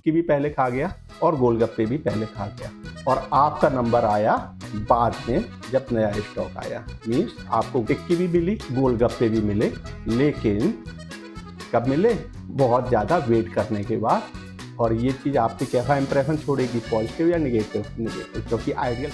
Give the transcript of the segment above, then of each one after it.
टिक्की भी पहले खा गया और गोलगप्पे भी पहले खा गया, और आपका नंबर आया बाद में जब नया स्टॉक आया। मीन्स आपको टिक्की भी मिली, गोलगप्पे भी मिले, लेकिन कब मिले? बहुत ज़्यादा वेट करने के बाद। और ये चीज़ आप पे कैसा इंप्रेशन छोड़ेगी, पॉजिटिव या निगेटिव? निगेटिव, क्योंकि आइडियल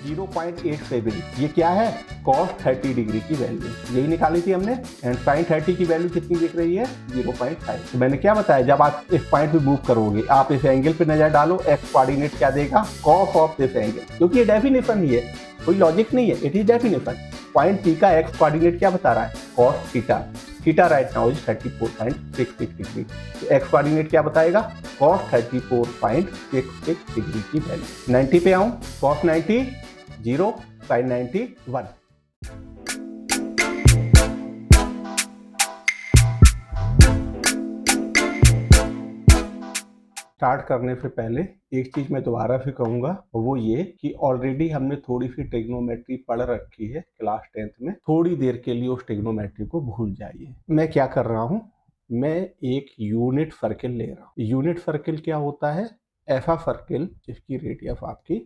0.87, ये क्या है? cos 30 डिग्री की वैल्यू यही निकाली थी हमने, एंड sin 30 की वैल्यू कितनी दिख रही है? 0.5। तो मैंने क्या बताया, जब आप इस पॉइंट पे मूव करोगे, आप इस एंगल पे नजर डालो, एक्स कोऑर्डिनेट क्या देगा? cos ऑफ दिस एंगल, क्योंकि ये डेफिनेशन ही है, कोई लॉजिक नहीं है, it is definition. Point P का एक्स कोऑर्डिनेट क्या बता रहा है? cos theta. Theta right now is 34.66 degree. तो एक्स कोऑर्डिनेट क्या बताएगा? cos 34.66 डिग्री की वैल्यू। 90 पे आऊं, cos 90 0, sin 90 1। स्टार्ट करने से पहले एक चीज मैं दोबारा से कहूंगा, वो ये कि ऑलरेडी हमने थोड़ी सी ट्रिग्नोमेट्री पढ़ रखी है क्लास 10th में। थोड़ी देर के लिए उस ट्रिग्नोमेट्री को भूल जाइए। मैं क्या कर रहा हूं, मैं एक यूनिट सर्किल ले रहा हूं। यूनिट सर्किल क्या होता है? ऐसा सर्किल जिसकी रेडियस आपकी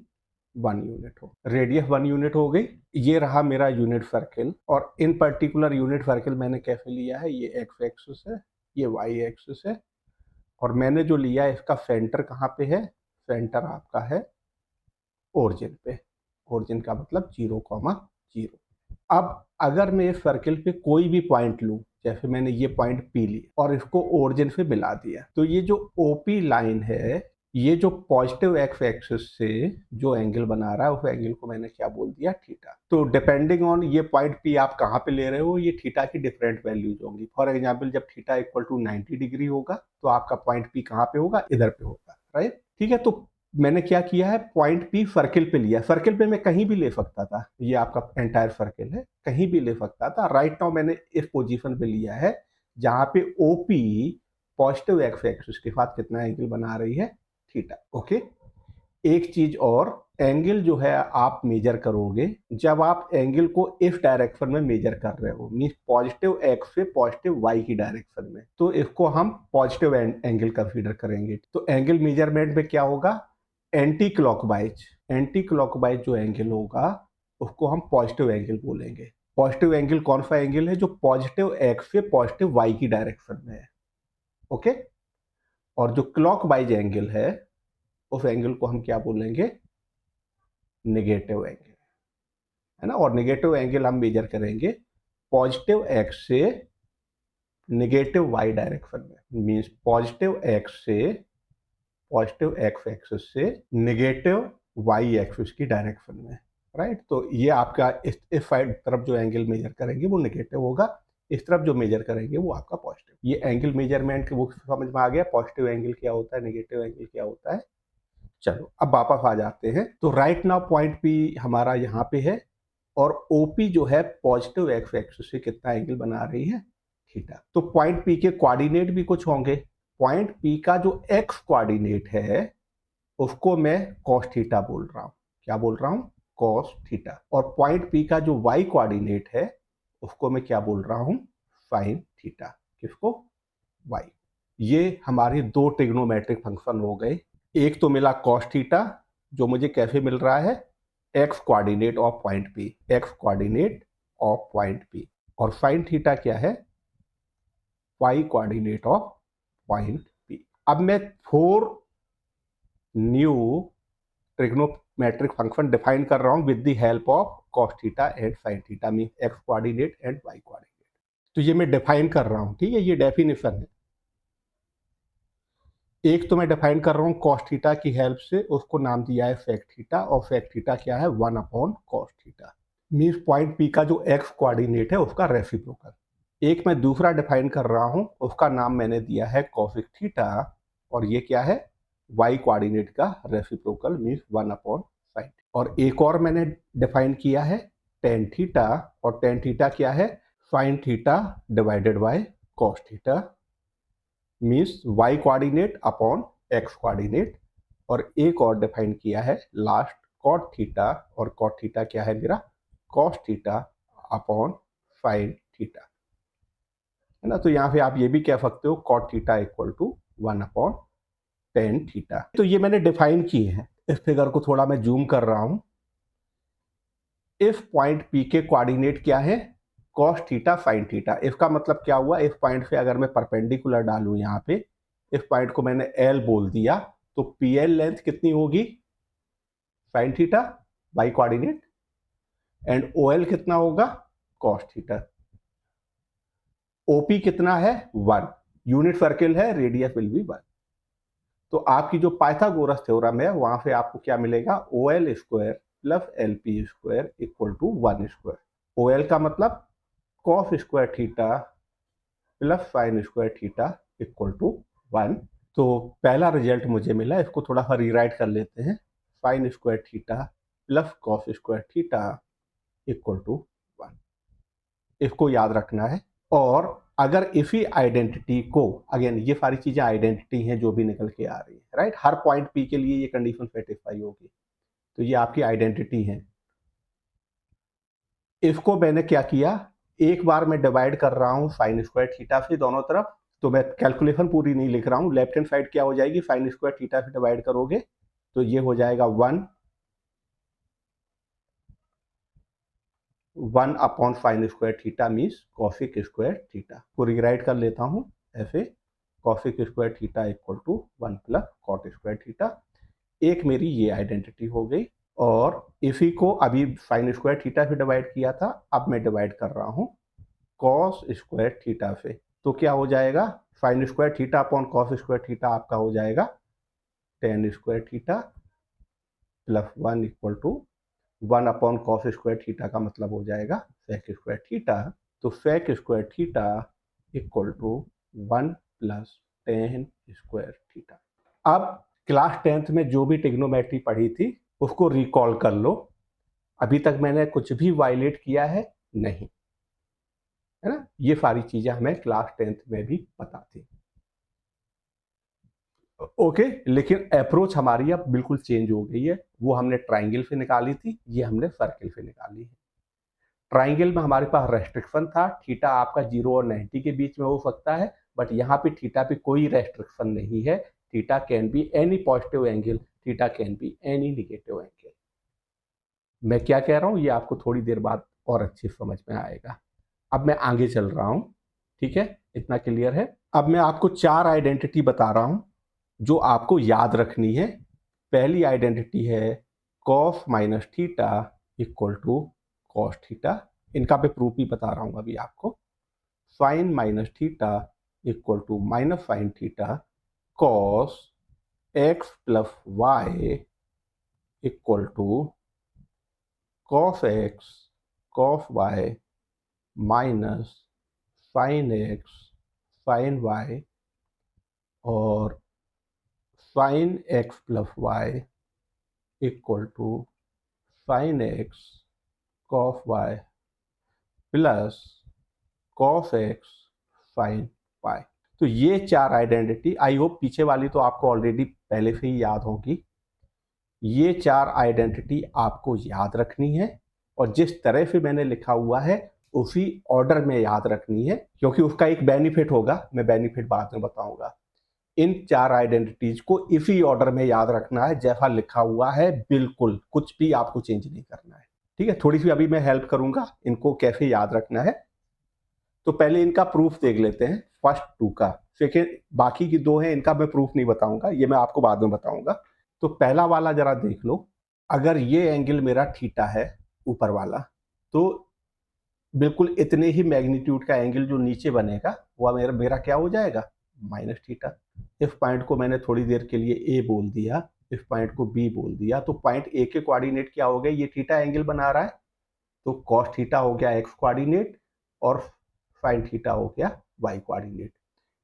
1 यूनिट हो। रेडियस 1 यूनिट हो गई। ये रहा मेरा यूनिट सर्किल, और इन पर्टिकुलर यूनिट सर्किल मैंने कैसे लिया है? ये एक्स एक्सिस है, ये वाई एक्सिस है, और मैंने जो लिया है इसका सेंटर कहाँ पे है? सेंटर आपका है ओरिजिन पे। ओरिजिन का मतलब 0,0। अब अगर मैं इस सर्किल पे कोई भी पॉइंट लूं, जैसे मैंने ये पॉइंट पी लिया और इसको ओरिजिन से मिला दिया, तो ये जो ओपी लाइन है, ये जो पॉजिटिव एक्स एक्सिस से जो एंगल बना रहा है, उस एंगल को मैंने क्या बोल दिया? थीटा। तो डिपेंडिंग ऑन ये पॉइंट पी आप कहाँ पे ले रहे हो, ये थीटा की डिफरेंट वैल्यूज होंगी। फॉर एग्जाम्पल, जब थीटा इक्वल टू 90 डिग्री होगा, तो आपका पॉइंट पी कहाँ पे होगा? इधर पे होगा, राइट? ठीक है, तो मैंने क्या किया है? पॉइंट पी सर्किल पे लिया। सर्किल पे मैं कहीं भी ले सकता था, ये आपका एंटायर सर्किल है, कहीं भी ले सकता था। राइट नाउ मैंने इस पोजीशन पे लिया है जहां पे ओपी पॉजिटिव एक्स एक्सिस के साथ कितना एंगल बना रही है? थीटा। ओके, एक चीज और, एंगल जो है आप मेजर करोगे, जब आप एंगल को इस डायरेक्शन में मेजर कर रहे हो, मींस पॉजिटिव एक्स से पॉजिटिव वाई की डायरेक्शन में, तो इसको हम पॉजिटिव एंगल कंसीडर करेंगे। तो एंगल मेजरमेंट में क्या होगा? Anti clockwise. एंटी क्लॉकवाइज जो एंगल होगा उसको हम पॉजिटिव एंगल बोलेंगे। पॉजिटिव एंगल कौन सा एंगल है? जो पॉजिटिव एक्स से पॉजिटिव वाई की डायरेक्शन में है। ओके, और जो क्लॉकवाइज एंगल है, उस एंगल को हम क्या बोलेंगे? नेगेटिव एंगल, है ना। और नेगेटिव एंगल हम मेजर करेंगे पॉजिटिव एक्स से नेगेटिव वाई डायरेक्शन में, मींस पॉजिटिव एक्स से, पॉजिटिव एक्स एक्सिस से नेगेटिव वाई एक्सिस की डायरेक्शन में, राइट। तो ये आपका इस साइड तरफ जो एंगल मेजर करेंगे वो नेगेटिव होगा, इस तरफ जो मेजर करेंगे वो आपका पॉजिटिव। ये एंगल मेजरमेंट के वो समझ में आ गया, पॉजिटिव एंगल क्या होता है, नेगेटिव एंगल क्या होता है। चलो अब वापस आ जाते हैं। तो राइट नाउ पॉइंट पी हमारा यहाँ पे है, और ओपी जो है पॉजिटिव एक्स एक्सिस से कितना एंगल बना रही है? थीटा। तो पॉइंट पी के कोऑर्डिनेट भी कुछ होंगे। पॉइंट पी का जो एक्स कोऑर्डिनेट है उसको मैं cos थीटा बोल रहा हूं। क्या बोल रहा हूं? cos theta. और पॉइंट पी का जो y कोऑर्डिनेट है उसको मैं क्या बोल रहा हूं? sin theta. किसको? y। ये हमारे दो ट्रिग्नोमेट्रिक फंक्शन हो गए। एक तो मिला cos थीटा, जो मुझे कैसे मिल रहा है? x coordinate of point P, x coordinate of point P. और sin थीटा क्या है? y coordinate of point P. अब मैं 4 न्यू ट्रिग्नोमेट्रिक फंक्शन डिफाइन कर रहा हूं with the help of cos theta and sin theta, mean x coordinate and y coordinate. तो ये मैं डिफाइन कर रहा हूं, ठीक है, ये डेफिनेशन है। एक तो मैं डिफाइन कर रहा हूं cos थीटा की हेल्प से, उसको नाम दिया है sec थीटा, और sec थीटा क्या है? 1/cos theta, means point P का जो x कोऑर्डिनेट है उसका रेसिप्रोकल। एक मैं दूसरा डिफाइन कर रहा हूं, उसका नाम मैंने दिया है cosec थीटा, और ये क्या है? y कोऑर्डिनेट का रेसिप्रोकल, मीन्स 1/sin। और एक और मैंने डिफाइन किया है tan थीटा, और tan थीटा क्या है? sin theta divided by cos theta, means y coordinate upon x coordinate. और एक और डिफाइन किया है लास्ट cot थीटा, और cot थीटा क्या है मेरा? cos theta upon sin theta, है ना। तो यहाँ पे आप ये भी कह सकते हो cot theta equal to 1/sin tan theta. तो ये मैंने डिफाइन किए हैं। इस फिगर को थोड़ा मैं जूम कर रहा हूं। इफ पॉइंट पी के कोऑर्डिनेट क्या है, कॉस थीटा साइन थीटा। इसका मतलब क्या हुआ, इस पॉइंट से अगर मैं परपेंडिकुलर डालूं यहां पे, इस पॉइंट को मैंने एल बोल दिया, तो पी एल लेंथ कितनी होगी, sine theta by coordinate, and O L कितना होगा, कॉस थीटा। ओपी कितना है, 1, यूनिट सर्किल है, रेडियस विल बी 1। तो आपकी जो पाइथागोरस थ्योरम है वहां से आपको क्या मिलेगा, O L square plus L P square equal to 1 square. O L का मतलब cos square theta plus sine square theta equal to 1। तो पहला रिजल्ट मुझे मिला, इसको थोड़ा सा रीराइट कर लेते हैं। Sine square theta plus cos square theta equal to 1, इसको याद रखना है। और अगर इसी आइडेंटिटी को, अगेन ये सारी चीजें आइडेंटिटी हैं जो भी निकल के आ रही है, राइट, हर पॉइंट पी के लिए ये कंडीशन सेटिस्फाई होगी, तो ये आपकी आइडेंटिटी है। इसको मैंने क्या किया, एक बार मैं डिवाइड कर रहा हूं साइन स्क्वायर थीटा से दोनों तरफ, तो मैं कैलकुलेशन पूरी नहीं लिख रहा हूं। लेफ्ट हैंड साइड क्या हो जाएगी, साइन स्क्वायर थीटा से डिवाइड करोगे तो ये हो जाएगा 1 upon sine square theta means cosec square theta. को रिराइट कर लेता हूं ऐसे, cosec square theta equal to 1 plus cot square theta. एक मेरी ये आइडेंटिटी हो गई, और इसी को अभी साइन स्क्वायर थीटा से डिवाइड किया था, अब मैं डिवाइड कर रहा हूं कॉस स्क्वायर थीटा से। तो क्या हो जाएगा, sine square theta upon cos square theta आपका हो जाएगा tan square theta plus 1 equal to 1 upon cos square theta का मतलब हो जाएगा सेक स्क्वायर थीटा। तो sec square theta equal to 1 plus ten square theta. अब क्लास 10th में जो भी ट्रिग्नोमेट्री पढ़ी थी उसको रिकॉल कर लो। अभी तक मैंने कुछ भी वायलेट किया है नहीं, है ना। ये सारी चीजें हमें क्लास 10th में भी पता थी। ओके, लेकिन अप्रोच हमारी अब बिल्कुल चेंज हो गई है। वो हमने ट्राइंगल से निकाली थी, ये हमने सर्किल से निकाली है। ट्राइंगल में हमारे पास रेस्ट्रिक्शन था, थीटा आपका 0 और 90 के बीच में हो सकता है, बट यहाँ पे थीटा पे कोई रेस्ट्रिक्शन नहीं है। Theta can be any positive angle, theta can be any negative angle. मैं क्या कह रहा हूँ ये आपको थोड़ी देर बाद और अच्छी समझ में आएगा। अब मैं आगे चल रहा हूँ, ठीक है, इतना क्लियर है। अब मैं आपको 4 आइडेंटिटी बता रहा हूँ जो आपको याद रखनी है। पहली आइडेंटिटी है cos minus theta equal to cos theta. इनका मैं प्रूफ भी बता रहा हूं अभी आपको। Sine minus theta equal to minus sine theta, cos x plus Y equal to cos x cos y minus sine x sine y, और sine x plus Y equal to sine x cos y plus cos x sine y. तो ये 4 identity, I hope पीछे वाली तो आपको already पहले से ही याद होगी। ये 4 आइडेंटिटी आपको याद रखनी है, और जिस तरह से मैंने लिखा हुआ है उसी ऑर्डर में याद रखनी है, क्योंकि उसका एक बेनिफिट होगा, मैं बेनिफिट बाद में बताऊंगा। इन 4 आइडेंटिटीज को इसी ऑर्डर में याद रखना है जैसा लिखा हुआ है, बिल्कुल कुछ भी आपको चेंज नहीं करना है, ठीक है। थोड़ी सी अभी मैं हेल्प करूंगा इनको कैसे याद रखना है। तो पहले इनका प्रूफ देख लेते हैं, फर्स्ट 2 का। सेकेंड, बाकी की 2 हैं इनका मैं प्रूफ नहीं बताऊंगा, ये मैं आपको बाद में बताऊंगा। तो पहला वाला जरा देख लो, अगर ये एंगल मेरा थीटा है ऊपर वाला, तो बिल्कुल इतने ही मैग्नीट्यूड का एंगल जो नीचे बनेगा वो मेरा क्या हो जाएगा, माइनस थीटा। इस पॉइंट को मैंने थोड़ी देर के लिए ए बोल दिया, इस पॉइंट को बी बोल दिया, तो पॉइंट ए के कोऑर्डिनेट क्या हो गए, ये थीटा एंगल बना रहा है, तो कॉस थीटा हो गया एक्स कोऑर्डिनेट, और साइन थीटा हो गया वाई कोऑर्डिनेट।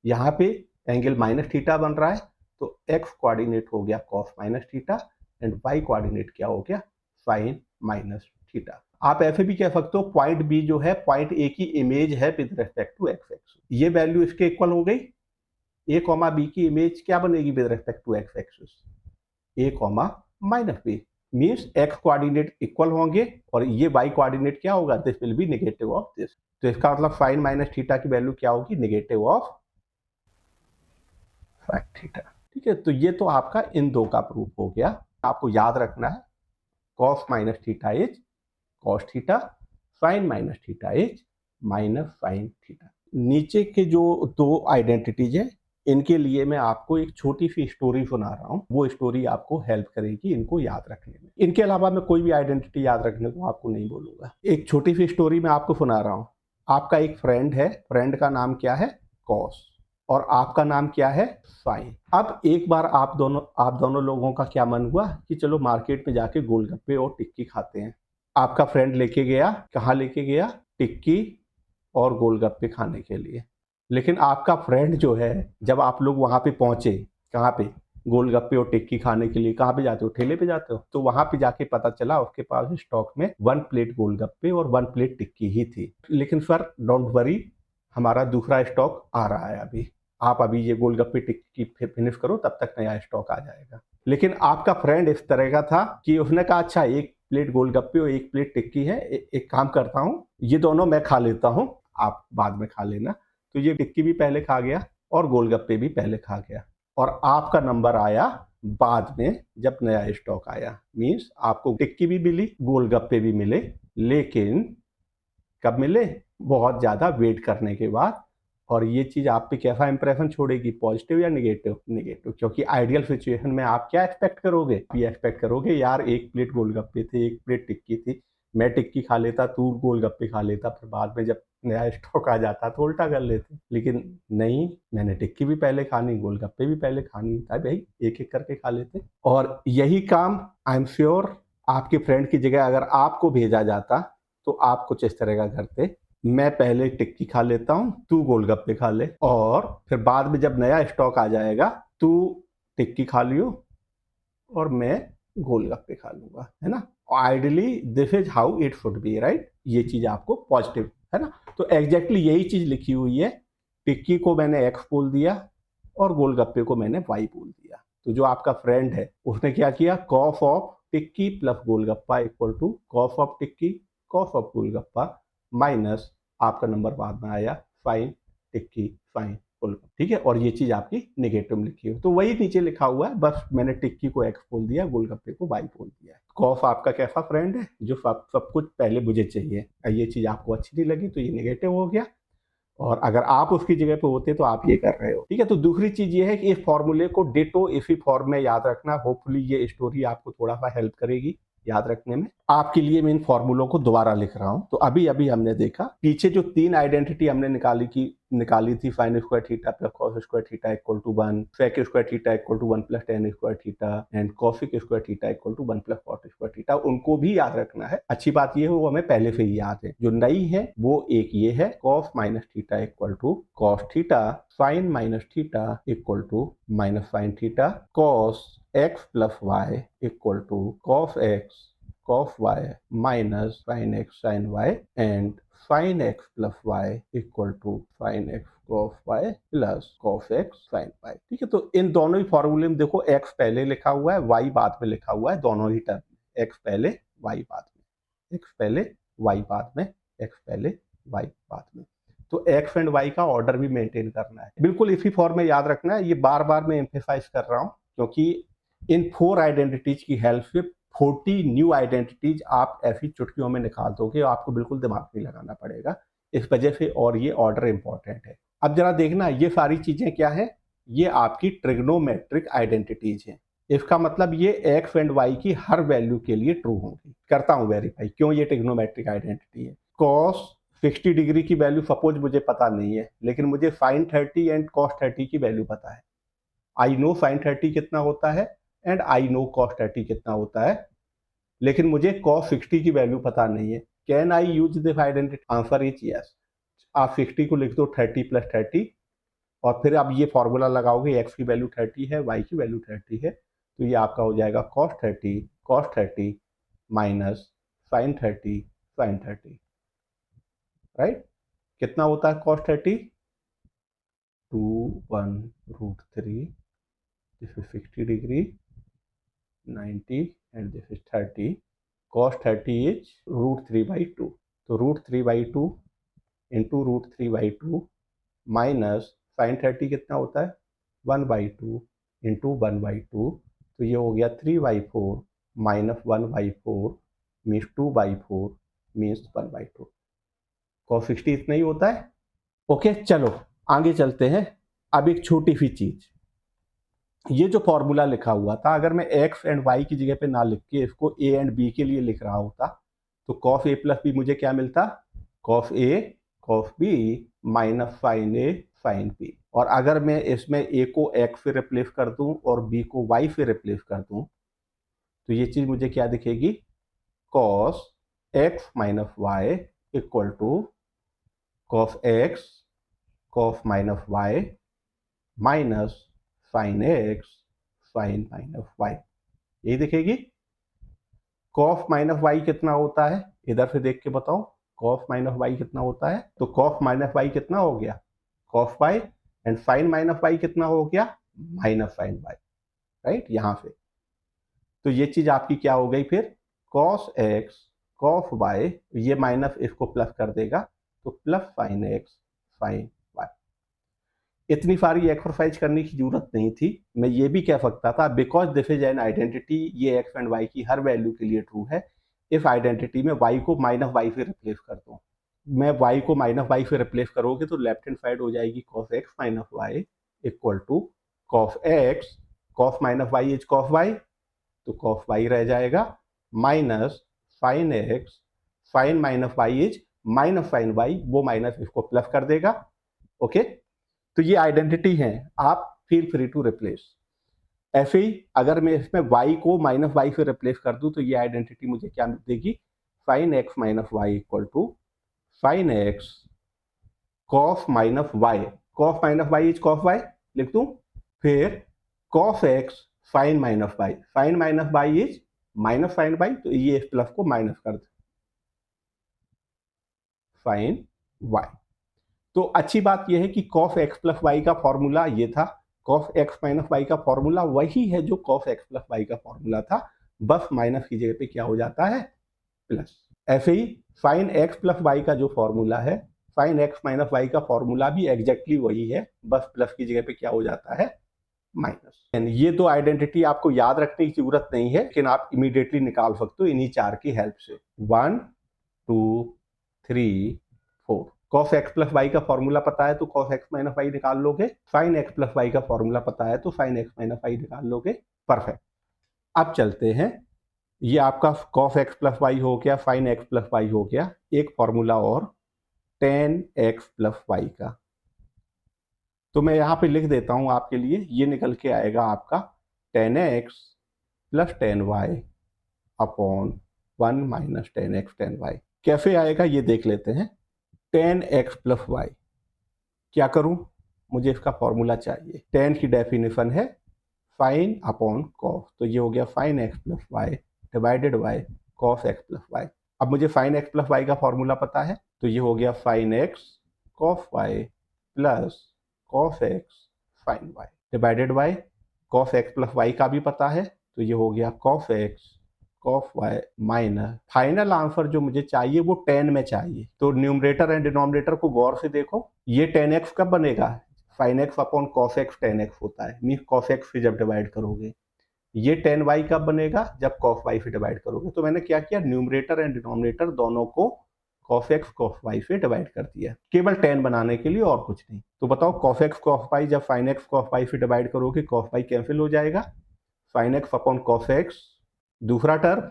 यहाँ पे एंगल माइनस थीटा बन रहा है, तो एक्स कोऑर्डिनेट हो गया cos minus theta, and Y coordinate क्या हो गया, साइन माइनस थीटा। आप ऐसे भी कह सकते हो पॉइंट बी जो है पॉइंट ए की इमेज है with respect to X axis. ये वैल्यू इसके इक्वल हो गई। ए कॉमा बी की इमेज क्या बनेगी with respect to X axis, A comma minus B, means X coordinate equal होंगे, और ये वाई कोऑर्डिनेट क्या होगा, this will be negative of this. तो इसका मतलब साइन माइनस थीटा की वैल्यू क्या होगी, नेगेटिव ऑफ साइन थीटा। ठीक है, तो ये तो आपका इन दो का प्रूफ हो गया। आपको याद रखना है cos minus theta is cos theta, sine minus theta is minus sine theta. नीचे के जो दो आइडेंटिटीज है इनके लिए मैं आपको एक छोटी सी स्टोरी सुना रहा हूँ, वो स्टोरी आपको हेल्प करेगी इनको याद रखने में। इनके अलावा मैं कोई भी आइडेंटिटी याद रखने को आपको नहीं बोलूंगा। एक छोटी सी स्टोरी मैं आपको सुना रहा हूँ। आपका एक फ्रेंड है, फ्रेंड का नाम क्या है? कॉस, और आपका नाम क्या है? साइन। अब एक बार आप दोनों लोगों का क्या मन हुआ कि चलो मार्केट में जाके गोलगप्पे और टिक्की खाते हैं। आपका फ्रेंड लेके गया, कहाँ लेके गया? टिक्की और गोलगप्पे खाने के लिए। लेकिन आपका फ्रेंड जो है, जब आप लोग वहां पे पहुंचे, कहाँ पे? गोलगप्पे और टिक्की खाने के लिए कहाँ पे जाते हो? ठेले पे जाते हो। तो वहां पे जाके पता चला उसके पास स्टॉक में 1 प्लेट गोलगप्पे और 1 प्लेट टिक्की ही थी। लेकिन सर डोंट वरी, हमारा दूसरा स्टॉक आ रहा है अभी, आप अभी ये गोलगप्पे टिक्की फिनिश करो, तब तक नया स्टॉक आ जाएगा। लेकिन आपका फ्रेंड इस तरह का था कि उसने कहा अच्छा 1 प्लेट गोलगप्पे और 1 प्लेट टिक्की है, एक काम करता हूँ, ये दोनों मैं खा लेता हूँ, आप बाद में खा लेना। तो ये टिक्की भी पहले खा गया और गोलगप्पे भी पहले खा गया, और आपका नंबर आया बाद में जब नया स्टॉक आया। मींस आपको टिक्की भी मिली, गोलगप्पे भी मिले, लेकिन कब मिले? बहुत ज्यादा वेट करने के बाद। और ये चीज आप पे कैसा इंप्रेशन छोड़ेगी, पॉजिटिव या निगेटिव? निगेटिव, क्योंकि आइडियल सिचुएशन में आप क्या एक्सपेक्ट करोगे? ये एक्सपेक्ट करोगे यार 1 प्लेट गोलगप्पे थे, 1 प्लेट टिक्की थी, मैं टिक्की खा लेता, तू गोलगप्पे खा लेता, फिर बाद में जब नया स्टॉक आ जाता तो उल्टा कर लेते। लेकिन नहीं, मैंने टिक्की भी पहले खानी, गोलगप्पे भी पहले खानी था भाई, एक एक करके खा लेते। और यही काम आई एम श्योर आपके फ्रेंड की जगह अगर आपको भेजा जाता तो आप कुछ इस तरह का करते, मैं पहले टिक्की खा लेता हूं, तू गोलगप्पे खा ले, और फिर बाद में जब नया स्टॉक आ जाएगा तू टिक्की खा लियो और मैं गोलगप्पे खा लूंगा, है ना? Ideally this is how it should be, right? ये चीज आपको पॉजिटिव, है ना? तो एग्जैक्टली यही चीज लिखी हुई है। टिक्की को मैंने एक्स बोल दिया और गोलगप्पे को मैंने वाई बोल दिया। तो जो आपका फ्रेंड है उसने क्या किया? Cos of tikki plus golgappa equal to cos of tikki cos of golgappa minus आपका नंबर बाद में आया फाइन टिक्की फाइन गोलगप्पा। ठीक है, और ये चीज आपकी नेगेटिव में लिखी है, तो वही नीचे लिखा हुआ है, बस मैंने टिक्की को एक्स बोल दिया, गोलगप्पे को वाई बोल दिया। कॉफ आपका कैसा फ्रेंड है? जो सब कुछ पहले मुझे चाहिए। ये चीज आपको अच्छी नहीं लगी तो ये नेगेटिव हो गया, और अगर आप उसकी जगह पे होते तो आप ये कर रहे हो। ठीक है, तो दूसरी चीज ये है कि इस फॉर्मूले को डिटो इसी फॉर्म में याद रखना। होपफुली ये स्टोरी आपको थोड़ा सा हेल्प करेगी याद रखने में। आपके लिए मैं इन फॉर्मूलों को दोबारा लिख रहा हूं। तो अभी अभी हमने देखा पीछे जो 3 आइडेंटिटी हमने निकाली थी, sine square theta plus cos square theta equal to 1, sec square theta equal to 1 plus ten square theta and cosec square theta equal to 1 plus cot square theta, उनको भी याद रखना है। अच्छी बात ये है वो हमें पहले से ही याद है। जो नई है वो एक ये है, cos minus theta equal to cos theta, sine minus theta equal to minus sine theta, cos x plus Y equal to cos x cos y minus sin x sin y and sin x plus y equal to sin x cos y plus cos x sin y। ठीक है, तो इन दोनों ही फॉर्मूले में देखो x पहले लिखा हुआ है, y बाद में लिखा हुआ है, दोनों ही टर्म, x पहले y बाद में, x पहले y बाद में, x पहले y बाद में। तो x एंड y का ऑर्डर भी मेंटेन करना है, बिल्कुल इसी फॉर्म में याद रखना है। ये बार बार मैं एम्फेसाइज कर रहा हूँ क्योंकि इन 4 आइडेंटिटीज की हेल्प से 40 न्यू आइडेंटिटीज आप ऐसी चुटकियों में निकाल दोगे, आपको बिल्कुल दिमाग नहीं लगाना पड़ेगा इस वजह से, और ये ऑर्डर इंपॉर्टेंट है। अब जरा देखना ये सारी चीजें क्या है, ये आपकी ट्रिग्नोमेट्रिक आइडेंटिटीज हैं। इसका मतलब ये एक्स एंड वाई की हर वैल्यू के लिए ट्रू होंगी। करता हूं वेरीफाई क्यों ये ट्रिग्नोमेट्रिक आइडेंटिटी है। कॉस 60 डिग्री की वैल्यू सपोज मुझे पता नहीं है, लेकिन मुझे साइन 30 एंड कॉस 30 की वैल्यू पता है। आई नो साइन 30 कितना होता है एंड आई नो कॉस 30 कितना होता है, लेकिन मुझे कॉस 60 की वैल्यू पता नहीं है। Can I use this identity? Answer is yes. आप 60 को लिख दो 30 प्लस 30, और फिर आप ये फॉर्मूला लगाओगे, एक्स की वैल्यू 30 है, वाई की वैल्यू 30 है, तो ये आपका हो जाएगा cos 30 minus sine 30 sine 30, right? कितना होता है cos 30? 2 1 root 3, this is 60 degree, 90 and this is 30, cos 30 is root 3 by 2, तो root 3 by 2 into root 3 by 2 minus sin 30 कितना होता है 1 by 2 इंटू 1/2, तो ये हो गया 3/4 माइनस 1/4 मीन्स 2/4 मीन्स 1/2। cos 60 इतना ही होता है। ओके, चलो आगे चलते हैं। अब एक छोटी सी चीज, ये जो फॉर्मूला लिखा हुआ था, अगर मैं x एंड y की जगह पे ना लिख के इसको a एंड b के लिए लिख रहा होता तो cos a प्लस b मुझे क्या मिलता? cos a cos b minus sin a sin b। और अगर मैं इसमें a को x से रिप्लेस कर दूं और b को y से रिप्लेस कर दूं तो ये चीज मुझे क्या दिखेगी? cos x minus y equal to cos x cos minus y minus sin x sin minus y, यही दिखेगी। cos माइनस y कितना होता है? इधर से देख के बताओ cos माइनस y कितना होता है? तो cos माइनस y कितना हो गया? cos y, and sin minus y कितना हो गया? Minus sin y, right? यहां से तो ये चीज आपकी क्या हो गई फिर? cos x cos y, ये माइनस इसको प्लस कर देगा तो plus sin x sin y। इतनी सारी एक्सरसाइज करने की जरूरत नहीं थी, मैं ये भी कह सकता था because this is an identity, ये एक्स एंड वाई की हर वैल्यू के लिए ट्रू है। इस आइडेंटिटी में वाई को माइनस वाई से रिप्लेस कर दो, मैं वाई को माइनस वाई से रिप्लेस करोगे तो लेफ्ट हैंड साइड हो जाएगी cos x minus y equal to cos x cos minus y is cos y, तो cos y रह जाएगा minus sin x sin minus y is minus sin y, वो minus इसको plus कर देगा। Okay, तो ये आइडेंटिटी है, आप फील फ्री टू रिप्लेस। ऐसे ही अगर मैं इसमें y को माइनस वाई से रिप्लेस कर दूं तो ये आइडेंटिटी मुझे क्या देगी? sin x minus y equal to sin x cos minus y, cos minus y is cos y लिख दूं, फिर cos x sin minus y, sin minus y is minus sin y, तो ये इस प्लस को माइनस कर दे sin y। तो अच्छी बात यह है कि cos x प्लस वाई का फॉर्मूला ये था, cos x माइनस वाई का फॉर्मूला वही है जो cos x प्लस वाई का फॉर्मूला था, बस माइनस की जगह पे क्या हो जाता है? प्लस। ऐसे ही sin x प्लस वाई का जो फॉर्मूला है, sin x माइनस वाई का फॉर्मूला भी एग्जैक्टली वही है, बस प्लस की जगह पे क्या हो जाता है? माइनस। ये दो आइडेंटिटी आपको याद रखने की जरूरत नहीं है, लेकिन आप इमीडिएटली निकाल सकते हो इन्हीं चार की हेल्प से। 1 2 3 4, cos x प्लस वाई का फॉर्मूला पता है तो cos x माइनस वाई निकाल लोगे, sin x प्लस वाई का फॉर्मूला पता है तो sin x माइनस वाई निकाल लोगे। परफेक्ट। अब चलते हैं, ये आपका cos x प्लस वाई हो गया, sin x प्लस वाई हो गया, एक फॉर्मूला और tan x प्लस वाई का, तो मैं यहां पे लिख देता हूं आपके लिए, ये निकल के आएगा आपका tan x plus tan y upon 1 minus tan x tan y। कैसे आएगा ये देख लेते हैं। tan x प्लस वाई, क्या करूं? मुझे इसका फॉर्मूला चाहिए। tan की डेफिनेशन है sin अपॉन cos, तो ये हो गया sin x plus y divided by cos x plus y. अब मुझे sin x प्लस वाई का फॉर्मूला पता है, तो ये हो गया sin x cos y plus cos x sin y divided by cos x plus y का भी पता है, तो ये हो गया cos x cos y minus, final answer जो मुझे चाहिए वो tan में चाहिए, तो न्यूमरेटर एंड डिनोमिनेटर को गौर से देखो। ये tan x कब बनेगा? sin x upon cos x tan x होता है, मीन cos x से जब डिवाइड करोगे। ये tan y कब बनेगा? जब cos y से डिवाइड करोगे। तो मैंने क्या किया, न्यूमरेटर एंड डिनोमिनेटर दोनों को cos x cos y से डिवाइड कर दिया, केवल tan बनाने के लिए और कुछ नहीं। तो बताओ cos x cos y जब sin x cos y से डिवाइड करोगे cos y कैंसिल हो जाएगा, sin x upon cos x, दूसरा term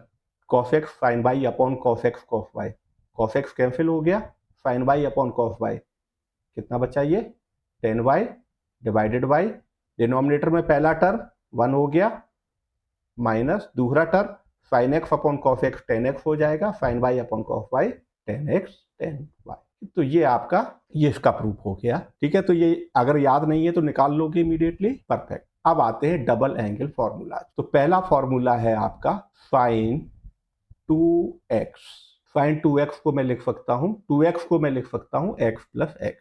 cos x sin y upon cos x cos y, cos x cancel हो गया, sin y upon cos y, कितना बचा ये? tan y divided bye, denominator में पहला टर्म 1 हो गया, माइनस दूसरा term sin x upon cos x tan x हो जाएगा, sin y upon cos y tan x tan y। तो ये आपका, ये इसका प्रूफ हो गया। ठीक है, तो ये अगर याद नहीं है तो निकाल लोगे इमीडिएटली। परफेक्ट। अब आते हैं डबल एंगल फॉर्मूला। तो पहला फॉर्मूला है आपका sin 2x, sin 2x को मैं लिख सकता हूं, 2x को मैं लिख सकता हूं x प्लस x,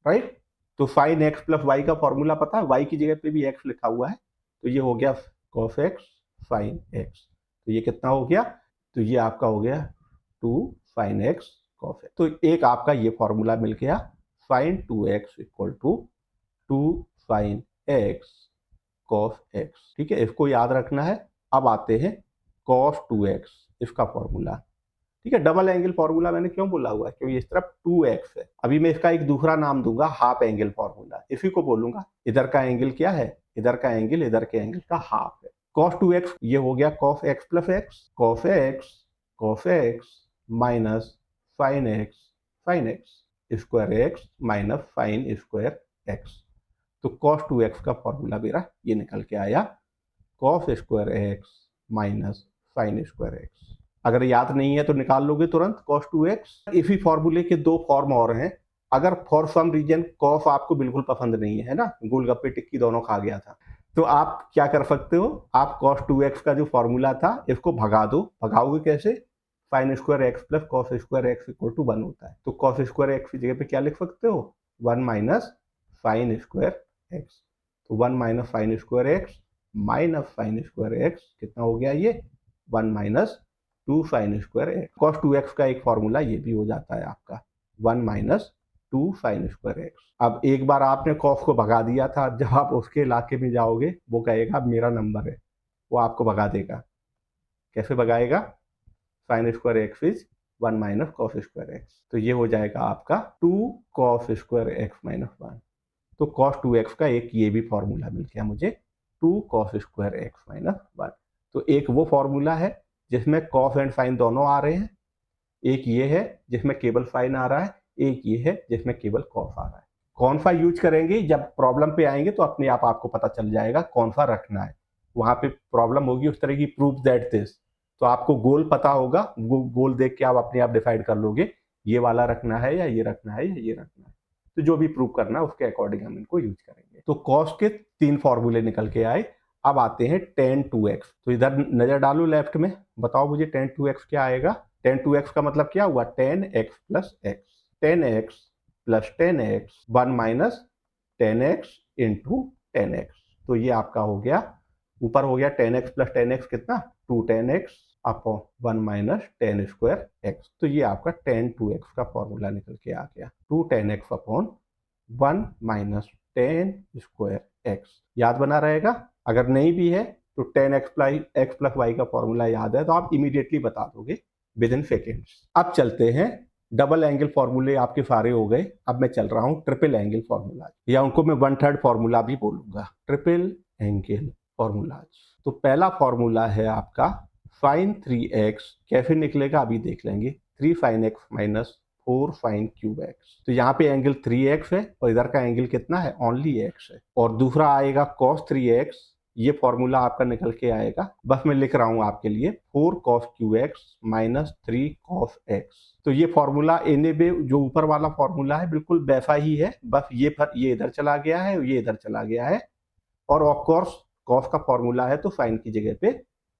राइट? तो sin x प्लस y का फॉर्मूला पता है, y की जगह पे भी x लिखा हुआ है, तो ये हो गया cos x sin x, तो ये कितना हो गया? तो ये आपका हो गया 2 sin x cos x। तो एक आपका ये फॉर्मूला मिल गया, sin 2x equal to 2 sin x cos x. ठीक है, इसको याद रखना है। अब आते हैं कॉस 2x, इसका फॉर्मूला। ठीक है, डबल एंगल फॉर्मूला मैंने क्यों बोला हुआ है, क्योंकि इस तरफ 2x है। अभी मैं इसका एक दूसरा नाम दूंगा हाफ एंगल फॉर्मूला, इसी को बोलूंगा। इधर का एंगल क्या है, इधर का एंगल इधर के एंगल का हाफ है। cos 2x ये हो गया cos x plus x, cos x minus sin x square x minus sin square x. तो cos 2x का फॉर्मूला मेरा ये निकल के आया, cos square x minus sin square x. अगर याद नहीं है तो निकाल लोगे तुरंत cos 2x। इसी फॉर्मूले के दो फॉर्म और हैं। अगर फॉर सम रीजन cos आपको बिल्कुल पसंद नहीं है ना, गोलगप्पे टिक्की दोनों खा गया था, तो आप क्या कर सकते हो, आप cos 2x का जो फॉर्मूला था इसको भगा दो। भगाओगे कैसे, sin square x plus cos square x equal to 1 होता है। तो cos स्क्वायर एक्स की जगह पे क्या लिख सकते हो, 1 माइनस sin स्क्वायर एक्स। तो 1 minus sin square x minus sin square x कितना हो गया, ये 1 minus 2 sin square x. cos 2x का एक फॉर्मूला ये भी हो जाता है आपका 1 माइनस 2 sin स्क्वायर एक्स। अब एक बार आपने cos को भगा दिया था, जब आप उसके इलाके में जाओगे वो कहेगा मेरा नंबर है, वो आपको भगा देगा। कैसे भगाएगा, sin square x is 1 minus cos square x. तो ये हो जाएगा आपका 2 cos स्क्वायर एक्स माइनस 1। तो cos 2x का एक ये भी फॉर्मूला मिल गया मुझे, 2 cos स्क्वायर एक्स माइनस 1। तो एक वो फॉर्मूला है जिसमें cos एंड sin दोनों आ रहे हैं, एक ये है जिसमें केवल sin आ रहा है, एक ये है जिसमें केवल cos आ रहा है। कौन सा यूज करेंगे, जब प्रॉब्लम पे आएंगे तो अपने आप आपको पता चल जाएगा कौन सा रखना है। वहां पे प्रॉब्लम होगी उस तरह की, प्रूफ दैट दिस, तो आपको गोल पता होगा, गोल देख के आप अपने आप डिसाइड कर लोगे ये वाला रखना है या ये रखना है या ये रखना है। तो जो भी प्रूव करना है उसके अकॉर्डिंग हम इनको यूज करेंगे। तो कॉस के 3 फॉर्मूले निकल के आए। अब आते हैं tan 2x। तो इधर नजर डालो लेफ्ट में, बताओ मुझे tan 2x क्या आएगा। tan 2x का मतलब क्या हुआ, tan x plus x, tan x plus tan x 1 minus tan x into tan x। तो ये आपका हो गया, ऊपर हो गया tan x plus tan x कितना, 2 tan x upon 1 minus tan square x। तो ये आपका tan 2x का फॉर्मूला निकल के आ गया, 2 tan x upon 1 minus tan square x। याद बना रहेगा। अगर नहीं भी है तो tan x प्लस y का फॉर्मूला याद है तो आप इमीडिएटली बता दोगे विद इन सेकेंड्स। अब चलते हैं, डबल एंगल फॉर्मूले आपके सारे हो गए। अब मैं चल रहा हूं ट्रिपल एंगल फॉर्मूला, या उनको मैं 1/3 फॉर्मूला भी बोलूंगा, ट्रिपल एंगल फॉर्मूला। तो पहला फॉर्मूला है आपका sin 3x। कैसे निकलेगा अभी देख लेंगे, 3 sin x minus 4 sin cube x। तो यहाँ पे एंगल 3x है और इधर का एंगल कितना है, ओनली x है। और दूसरा आएगा cos 3x, ये फॉर्मूला आपका निकल के आएगा, बस मैं लिख रहा हूं आपके लिए, 4 cos cube x minus 3 cos x। तो ये फॉर्मूला एने बे जो ऊपर वाला फॉर्मूला है बिल्कुल वैसा ही है, बस ये इधर चला गया है, ये इधर चला गया है। और ऑफ कोर्स cos का फॉर्मूला है तो sin की जगह पे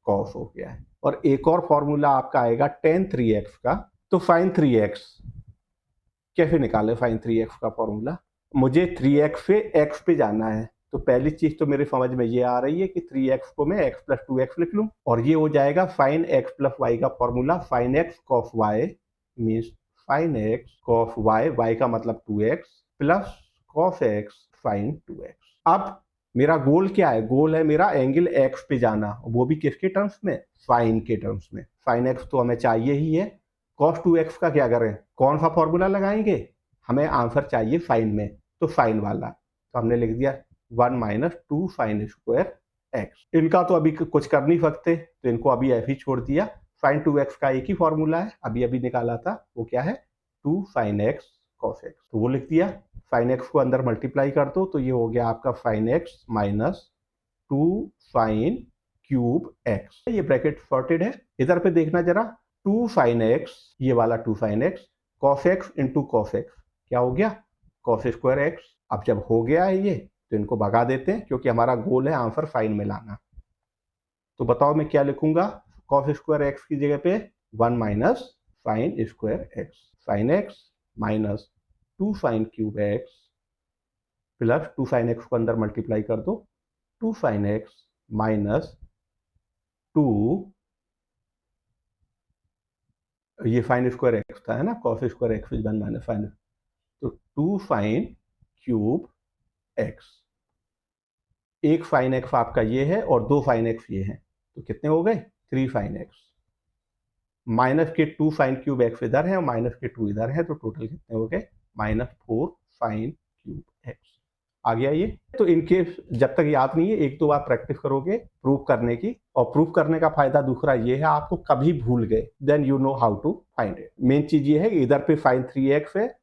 cos हो गया है। और एक और फॉर्मूला आपका आएगा tan 3x का। तो sin 3x कैसे निकाले, sin 3x का फॉर्मूला, मुझे 3x से x पे जाना है। तो पहली चीज तो मेरे समझ में ये आ रही है कि 3x को मैं x प्लस 2x लिख लूं, और ये हो जाएगा sin x प्लस y का formula, sin x cos y means sin x cos y, y का मतलब 2x plus cos x sin 2x। अब मेरा गोल क्या है, गोल है मेरा एंगल x पे जाना, वो भी किसके टर्म्स में, sin के टर्म्स में। sin x तो हमें चाहिए ही है। cos 2x का क्या करें, कौन सा फॉर्मूला लगाएंगे, हमें आंसर चाहिए sin में, तो sin वाला। तो हमने लिख दिया 1 माइनस 2 sin स्क्वायर एक्स। इनका तो अभी कुछ कर नहीं सकते तो इनको अभी ऐसे ही छोड़ दिया। sin 2x का एक ही फॉर्मूला है, अभी अभी निकाला था, वो क्या है 2 sin x cos x। तो वो लिख दिया, sin x को अंदर मल्टीप्लाई कर दो तो ये हो गया आपका sin x minus 2 sin cube x। ये ब्रैकेट सॉर्टेड है। इधर पे देखना जरा, 2 sin x, ये वाला 2 sin x cos x into cos x क्या हो गया, cos स्क्वायर x। अब जब हो गया है ये तो इनको भगा देते हैं, क्योंकि हमारा गोल है आंसर sin में लाना। तो बताओ मैं क्या लिखूंगा, cos स्क्वायर x की जगह पे 1 minus sin square x, sin x minus 2 sin cube x plus 2 sin x को अंदर मल्टीप्लाई कर दो, 2 sin x माइनस 2, ये sin स्क्वायर x था है ना, cos square x is 1 minus sin, तो 2 sin क्यूब x। एक साइन एक्स आपका ये है और 2 साइन एक्स ये है, तो कितने हो गए 3 साइन एक्स, माइनस के 2 साइन क्यूब एक्स इधर है और माइनस के 2 इधर है, तो टोटल कितने हो गए -4 साइन क्यूब एक्स। आ गया ये। तो इनकेस जब तक याद नहीं है, एक दो बार प्रैक्टिस करोगे प्रूफ करने की, और प्रूफ करने का फायदा दूसरा ये है, आपको कभी भूल गए then you know how to find it. Main चीज ये है, इधर पे साइन 3x है